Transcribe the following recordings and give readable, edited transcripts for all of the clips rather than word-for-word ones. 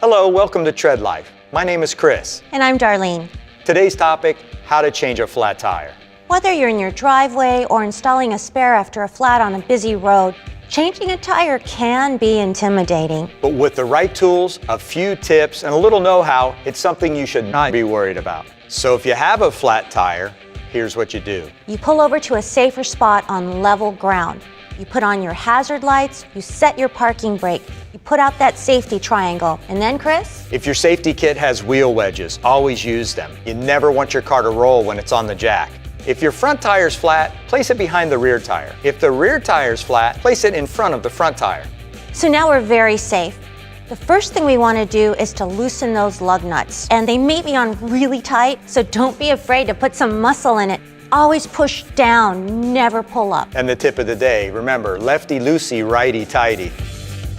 Hello, welcome to Tread Life. My name is Chris. And I'm Darlene. Today's topic, how to change a flat tire. Whether you're in your driveway or installing a spare after a flat on a busy road, changing a tire can be intimidating. But with the right tools, a few tips, and a little know-how, it's something you should not be worried about. So if you have a flat tire, here's what you do. You pull over to a safer spot on level ground. You put on your hazard lights, you set your parking brake, you put out that safety triangle, and then, Chris? If your safety kit has wheel wedges, always use them. You never want your car to roll when it's on the jack. If your front tire's flat, place it behind the rear tire. If the rear tire's flat, place it in front of the front tire. So now we're very safe. The first thing we want to do is to loosen those lug nuts. And they may be on really tight, so don't be afraid to put some muscle in it. Always push down, never pull up. And the tip of the day, remember, lefty-loosey, righty-tighty.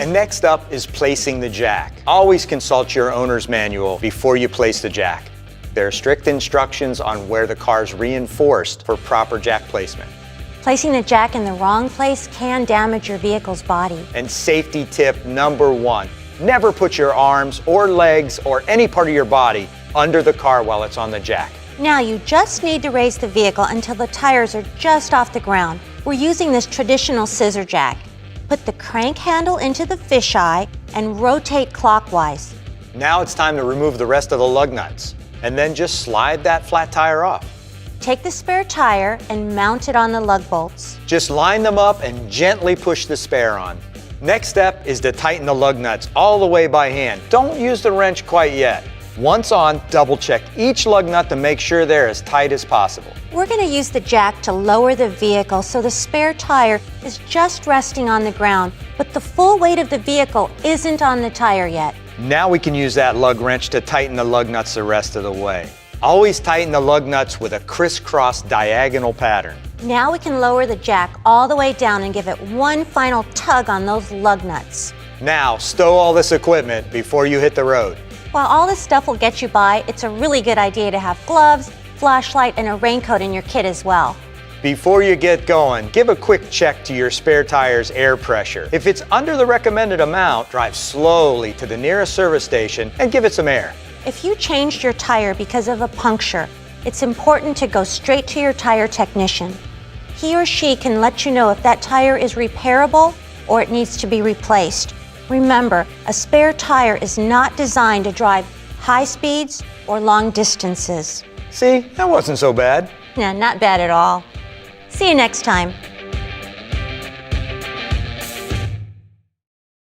And next up is placing the jack. Always consult your owner's manual before you place the jack. There are strict instructions on where the car's reinforced for proper jack placement. Placing the jack in the wrong place can damage your vehicle's body. And safety tip number 1, never put your arms or legs or any part of your body under the car while it's on the jack. Now you just need to raise the vehicle until the tires are just off the ground. We're using this traditional scissor jack. Put the crank handle into the fisheye and rotate clockwise. Now it's time to remove the rest of the lug nuts, and then just slide that flat tire off. Take the spare tire and mount it on the lug bolts. Just line them up and gently push the spare on. Next step is to tighten the lug nuts all the way by hand. Don't use the wrench quite yet. Once on, double check each lug nut to make sure they're as tight as possible. We're going to use the jack to lower the vehicle so the spare tire is just resting on the ground, but the full weight of the vehicle isn't on the tire yet. Now we can use that lug wrench to tighten the lug nuts the rest of the way. Always tighten the lug nuts with a crisscross diagonal pattern. Now we can lower the jack all the way down and give it one final tug on those lug nuts. Now stow all this equipment before you hit the road. While all this stuff will get you by, it's a really good idea to have gloves, flashlight, and a raincoat in your kit as well. Before you get going, give a quick check to your spare tire's air pressure. If it's under the recommended amount, drive slowly to the nearest service station and give it some air. If you changed your tire because of a puncture, it's important to go straight to your tire technician. He or she can let you know if that tire is repairable or it needs to be replaced. Remember, a spare tire is not designed to drive high speeds or long distances. See, that wasn't so bad. No, not bad at all. See you next time.